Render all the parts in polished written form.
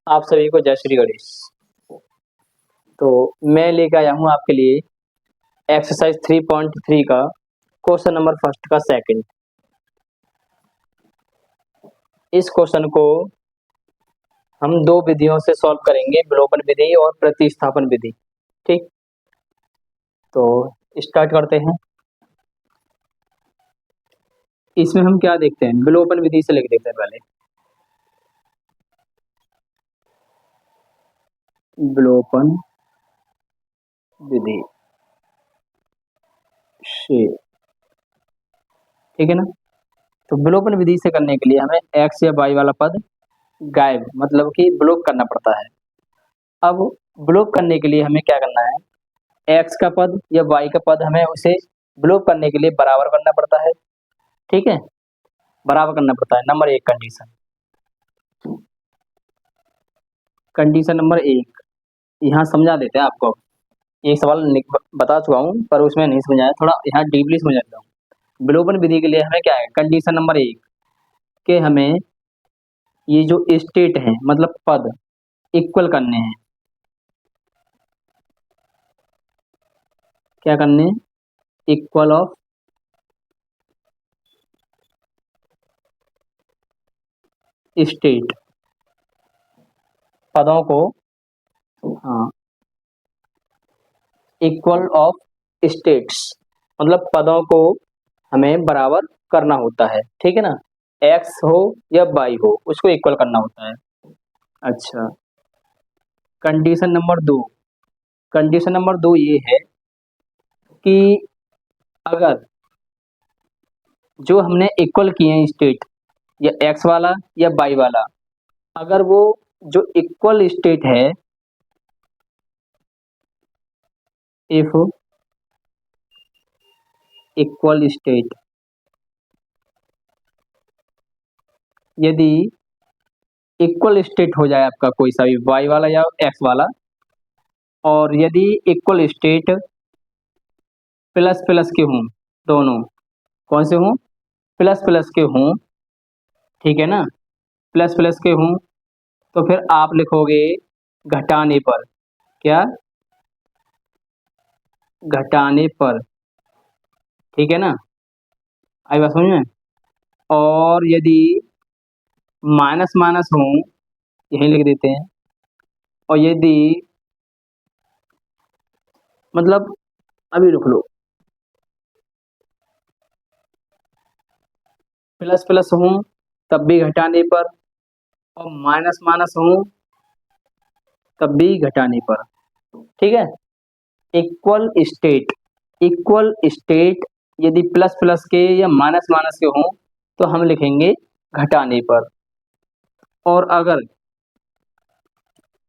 आप सभी को जय श्री गणेश। तो मैं लेकर आया हूँ आपके लिए एक्सरसाइज 3.3 का क्वेश्चन नंबर फर्स्ट का सेकंड। इस क्वेश्चन को हम दो विधियों से सॉल्व करेंगे, विलोपन विधि और प्रतिस्थापन विधि। ठीक, तो स्टार्ट करते हैं। इसमें हम क्या देखते हैं, विलोपन विधि से लिख देते हैं पहले। विलोपन विधि से, ठीक है ना। तो विलोपन विधि से करने के लिए हमें एक्स या वाई वाला पद गायब, मतलब कि ब्लॉक करना पड़ता है। अब ब्लॉक करने के लिए हमें क्या करना है, एक्स का पद या वाई का पद हमें उसे ब्लॉक करने के लिए बराबर करना पड़ता है। ठीक है, बराबर करना पड़ता है। नंबर एक कंडीशन नंबर एक यहाँ समझा देते हैं आपको। एक सवाल बता चुका हूँ पर उसमें नहीं समझाया, थोड़ा यहाँ डीपली समझा देता हूँ। विलोपन विधि के लिए हमें क्या है, कंडीशन नंबर एक के हमें ये जो स्टेट है मतलब पद इक्वल करने हैं। क्या करने, इक्वल ऑफ स्टेट, पदों को, हाँ, इक्वल ऑफ स्टेट्स मतलब पदों को हमें बराबर करना होता है। ठीक है ना, एक्स हो या वाई हो उसको इक्वल करना होता है। अच्छा, कंडीशन नंबर दो ये है कि अगर जो हमने इक्वल किए हैं स्टेट या एक्स वाला या वाई वाला, अगर वो जो इक्वल स्टेट है, इफ इक्वल स्टेट, यदि इक्वल स्टेट हो जाए आपका कोई सा भी वाई वाला या एक्स वाला, और यदि इक्वल स्टेट प्लस प्लस के हों, दोनों कौन से हों, प्लस प्लस के हों, ठीक है ना, प्लस प्लस के हों, तो फिर आप लिखोगे घटाने पर, क्या, घटाने पर, ठीक है ना, आई बात समझ में। और यदि माइनस माइनस हो, यही लिख देते हैं, और यदि मतलब अभी रुक लो, प्लस प्लस हो तब भी घटाने पर, और माइनस माइनस हो तब भी घटाने पर। ठीक है, इक्वल स्टेट यदि प्लस प्लस के या माइनस माइनस के हों तो हम लिखेंगे घटाने पर, और अगर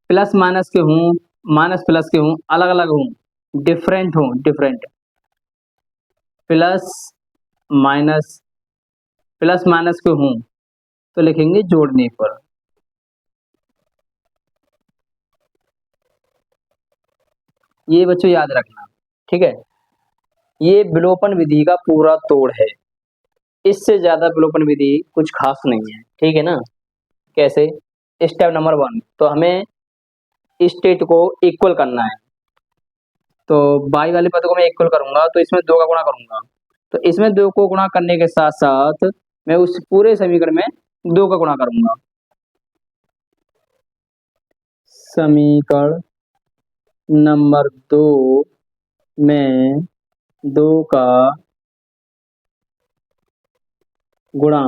प्लस माइनस के हों, माइनस प्लस के हों, अलग अलग हों, डिफरेंट हों, डिफरेंट, प्लस माइनस के हों तो लिखेंगे जोड़ने पर। ये बच्चों याद रखना, ठीक है। ये विलोपन विधि का पूरा तोड़ है, इससे ज्यादा विलोपन विधि कुछ खास नहीं है। ठीक है ना, कैसे, स्टेप नंबर वन, तो हमें स्टेट को इक्वल करना है। तो बाई वाले पद को मैं इक्वल करूंगा तो इसमें दो का गुणा करूंगा, तो इसमें दो को गुणा करने के साथ साथ मैं उस पूरे समीकरण में दो का गुणा करूंगा। समीकरण नंबर दो में दो का गुणा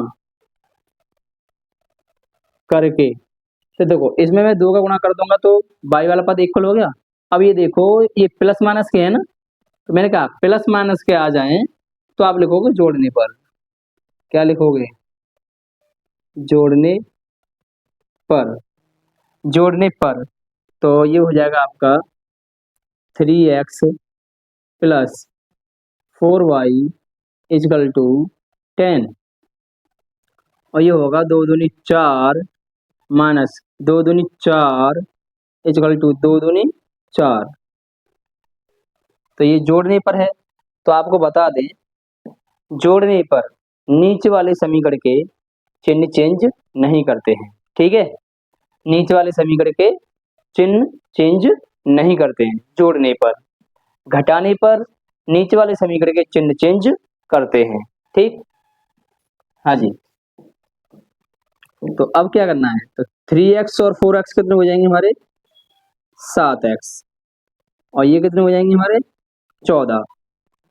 करके, तो देखो इसमें मैं दो का गुणा कर दूंगा तो बाई वाला पद इक्वल हो गया। अब ये देखो ये प्लस माइनस के है ना, तो मैंने कहा प्लस माइनस के आ जाएं तो आप लिखोगे जोड़ने पर। क्या लिखोगे, जोड़ने पर, जोड़ने पर, तो ये हो जाएगा आपका 3x plus 4y equal to 10, और ये होगा दो दूनी चार माइनस दो दूनी चार इजकल टू दो दूनी चार। तो ये जोड़ने पर है, तो आपको बता दें जोड़ने पर नीचे वाले समीकरण के चिन्ह चेंज नहीं करते हैं। ठीक है, नीचे वाले समीकरण के चिन्ह चेंज नहीं करते हैं, जोड़ने पर, घटाने पर नीचे वाले समीकरण के चिन्ह चेंज करते हैं। ठीक, हाँ जी। तो अब क्या करना है, तो 3x और 4x कितने हो जाएंगे हमारे, 7x, और ये कितने हो जाएंगे हमारे, 14।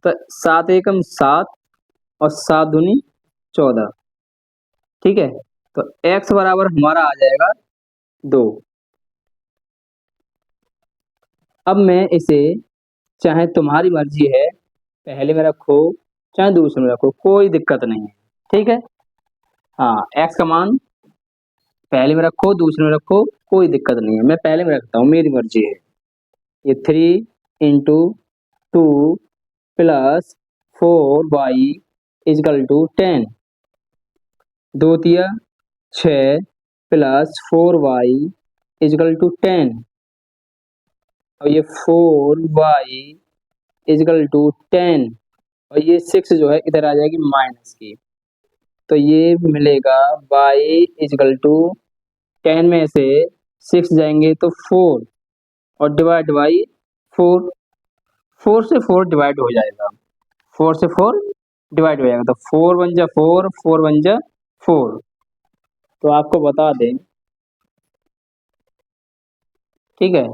तो 7 एकम 7 और 7 दूनी 14। ठीक है, तो x बराबर हमारा आ जाएगा 2। अब मैं इसे, चाहे तुम्हारी मर्जी है, पहले में रखो चाहे दूसरे में रखो, कोई दिक्कत नहीं है। ठीक है, हाँ, x का मान पहले में रखो दूसरे में रखो, कोई दिक्कत नहीं है। मैं पहले में रखता हूँ, मेरी मर्जी है। ये 3 into 2 plus 4y equal to 10, 2 तिया 6 प्लस 4y इजकल टू 10, और ये 4y इजकल टू 10, और ये 6 जो है इधर आ जाएगी माइनस की, तो ये मिलेगा y इजकल टू 10 में से 6 जाएंगे तो 4, और डिवाइड बाई 4, 4 से 4 डिवाइड हो जाएगा, 4 से 4 डिवाइड हो जाएगा, तो 4 वन जा 4, 4 वन जा 4। तो आपको बता दें, ठीक है,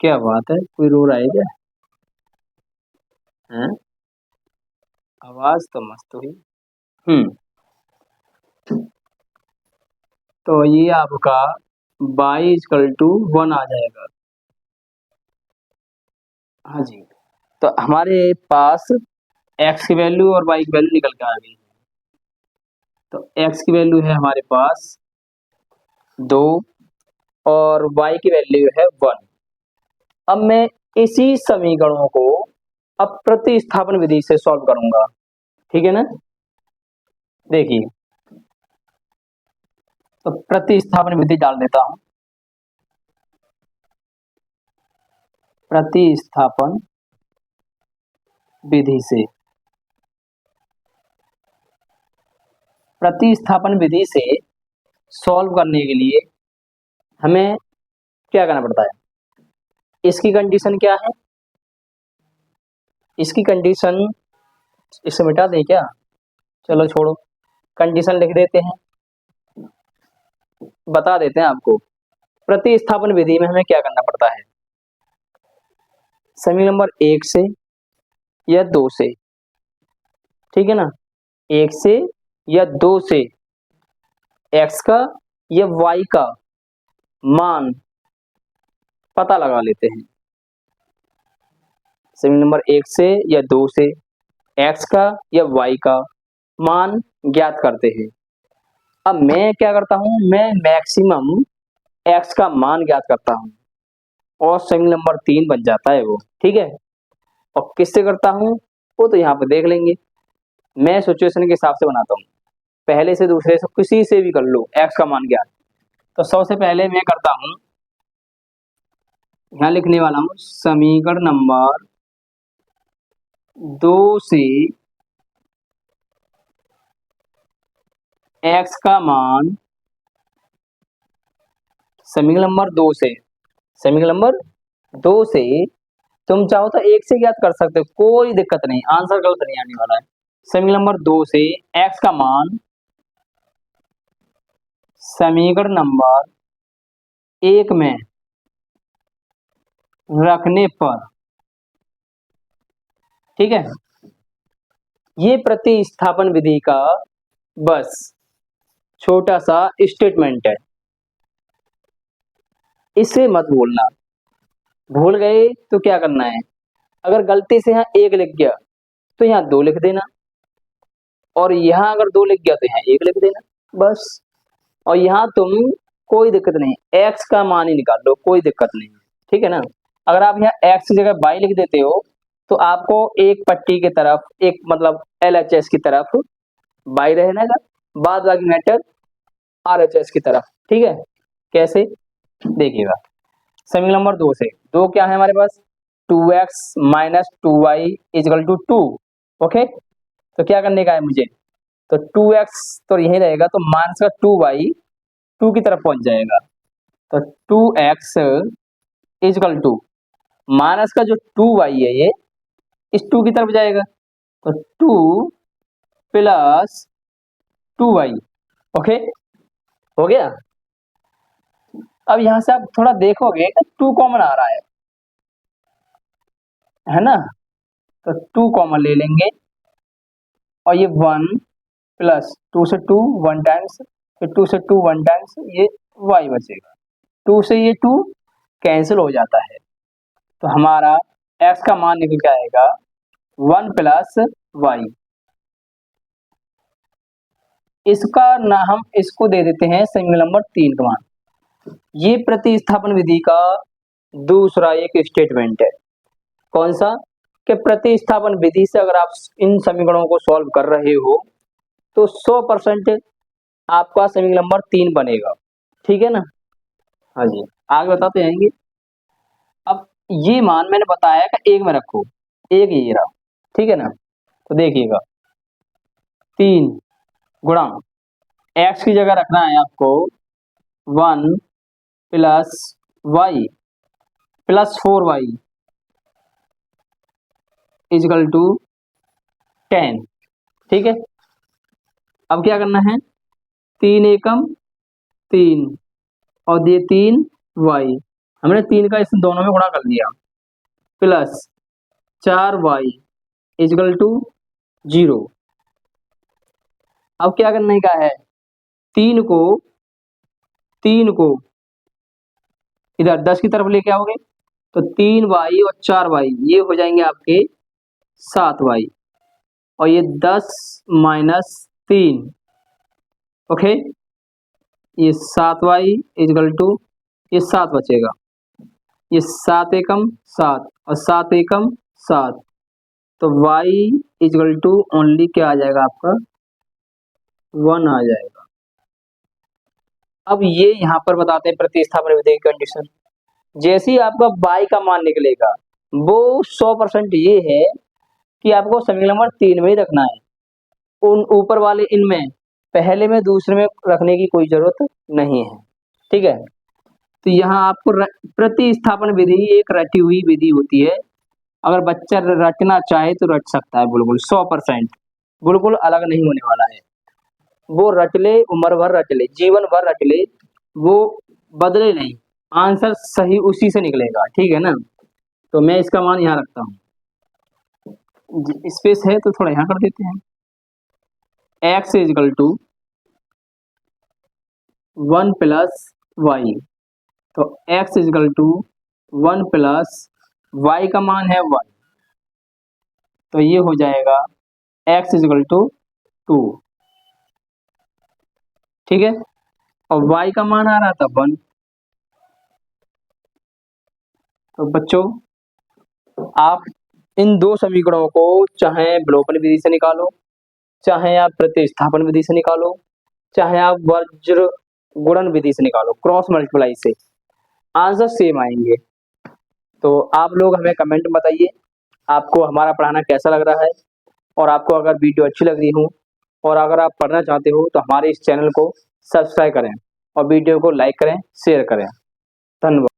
क्या बात है, कोई रो रहा है क्या, हैं? आवाज तो मस्त हुई। तो ये आपका y इजकल टू 1 आ जाएगा। हाँ जी, तो हमारे पास x की वैल्यू और y की वैल्यू निकल के आ गई। तो x की वैल्यू है हमारे पास 2 और y की वैल्यू है 1। अब मैं इसी समीकरणों को अब प्रतिस्थापन विधि से सॉल्व करूंगा। ठीक है ना, देखिए, तो प्रतिस्थापन विधि डाल देता हूं। प्रतिस्थापन विधि से, प्रतिस्थापन विधि से सॉल्व करने के लिए हमें क्या करना पड़ता है, इसकी कंडीशन क्या है, इसकी कंडीशन, इसे मिटा दें क्या, चलो छोड़ो, कंडीशन लिख देते हैं, बता देते हैं आपको। प्रतिस्थापन विधि में हमें क्या करना पड़ता है, समीकरण नंबर 1 से या 2 से, ठीक है ना, 1 से या 2 से x का या y का मान पता लगा लेते हैं। समीकरण नंबर 1 से या 2 से x का या y का मान ज्ञात करते हैं। अब मैं क्या करता हूं, मैं मैक्सिमम x का मान ज्ञात करता हूं, और समीकरण नंबर 3 बन जाता है वो। ठीक है, और किससे करता हूं वो तो यहाँ पर देख लेंगे, मैं सिचुएशन के हिसाब से बनाता हूँ, पहले से दूसरे से किसी से भी कर लो x का मान ज्ञात। तो सबसे पहले मैं करता हूं, यहाँ लिखने वाला हूं समीकरण नंबर 2 से x का मान, समीकरण नंबर 2 से, समीकरण नंबर 2 से तुम चाहो तो 1 से ज्ञात कर सकते हो, कोई दिक्कत नहीं, आंसर गलत नहीं आने वाला है। समीकरण नंबर 2 से x का मान समीकरण नंबर 1 में रखने पर, ठीक है, ये प्रतिस्थापन विधि का बस छोटा सा स्टेटमेंट है, इसे मत भूलना। भूल गए तो क्या करना है, अगर गलती से यहाँ 1 लिख गया तो यहाँ 2 लिख देना, और यहाँ अगर 2 लिख गया तो यहाँ 1 लिख देना, बस। और यहाँ तुम कोई दिक्कत नहीं, x का मान ही निकाल लो, कोई दिक्कत नहीं, ठीक है ना। अगर आप यहाँ x की जगह y लिख देते हो तो आपको एक पट्टी की तरफ, एक मतलब LHS की तरफ y रहना का, बाद बाकी मैटर RHS की तरफ। ठीक है, कैसे देखिएगा, समीकरण नंबर 2 से, 2 क्या है हमारे पास, 2x minus 2y equal to 2। Okay, तो क्या करने का है मुझे, तो 2x तो यही रहेगा, तो माइनस का 2y 2 की तरफ पहुंच जाएगा, तो 2x इजकल टू माइनस का जो 2y है ये इस 2 की तरफ जाएगा, तो 2 प्लस 2y। ओके, हो गया। अब यहां से आप थोड़ा देखोगे 2 कॉमन आ रहा है ना, तो 2 कॉमन ले लेंगे और ये 1 प्लस 2 से 2 1 टाइम्स, फिर 2 से 2 1 टाइम्स, ये y बचेगा। 2 से ये 2 कैंसिल हो जाता है, तो हमारा x का मान निकल के आएगा 1 प्लस y। इसका ना हम इसको दे देते हैं समीकरण नंबर 3 का मान। ये प्रतिस्थापन विधि का दूसरा एक स्टेटमेंट है। कौन सा? कि प्रतिस्थापन विधि से अगर आप इन समीकरणों को सॉल्व कर रहे हो तो 100% आपका समीकरण नंबर 3 बनेगा। ठीक है ना? हाँ जी, आगे बताते जाएंगे। अब ये मान मैंने बताया कि एक में रखो, एक ये रहा, ठीक है ना? तो देखिएगा 3 गुणा x की जगह रखना है आपको 1 plus y plus 4y equal to 10। ठीक है, अब क्या करना है? 3 एकम 3 और ये 3y, हमने 3 का इस दोनों में गुणा कर दिया, प्लस 4y इजकल टू 0। अब क्या करने का है? 3 को इधर 10 की तरफ लेके आओगे, तो 3y और 4y ये हो जाएंगे आपके 7y, और ये 10 माइनस 3, ओके, ये 7y इजकल टू ये 7 बचेगा, ये 7 एकम 7 और 7 एकम 7, तो y इजकल टू ओनली क्या आ जाएगा आपका? 1 आ जाएगा। अब ये यहाँ पर बताते हैं प्रतिस्थापन विधि की कंडीशन। जैसे ही आपका y का मान निकलेगा वो 100% ये है कि आपको समीकरण नंबर 3 में ही रखना है, उन ऊपर वाले इनमें पहले में दूसरे में रखने की कोई जरूरत नहीं है। ठीक है, तो यहाँ आपको प्रतिस्थापन विधि एक रटी हुई विधि होती है। अगर बच्चा रटना चाहे तो रट सकता है, बिल्कुल 100%, बिल्कुल अलग नहीं होने वाला है। वो रट ले, उम्र भर रट ले, जीवन भर रट ले, वो बदले नहीं, आंसर सही उसी से निकलेगा। ठीक है ना? तो मैं इसका मान यहाँ रखता हूँ, स्पेस है तो थोड़ा यहाँ कर देते हैं, x equal to 1 plus y, तो x equal to 1 plus y का मान है 1, तो ये हो जाएगा x इजकल टू 2। ठीक है, और y का मान आ रहा था 1। तो बच्चों आप इन दो समीकरणों को चाहे विलोपन विधि से निकालो, चाहे आप प्रतिस्थापन विधि से निकालो, चाहे आप वज्र गुणन विधि से निकालो, क्रॉस मल्टीप्लाई से, आंसर सेम आएंगे। तो आप लोग हमें कमेंट में बताइए आपको हमारा पढ़ाना कैसा लग रहा है, और आपको अगर वीडियो अच्छी लग रही हो और अगर आप पढ़ना चाहते हो तो हमारे इस चैनल को सब्सक्राइब करें और वीडियो को लाइक करें, शेयर करें। धन्यवाद।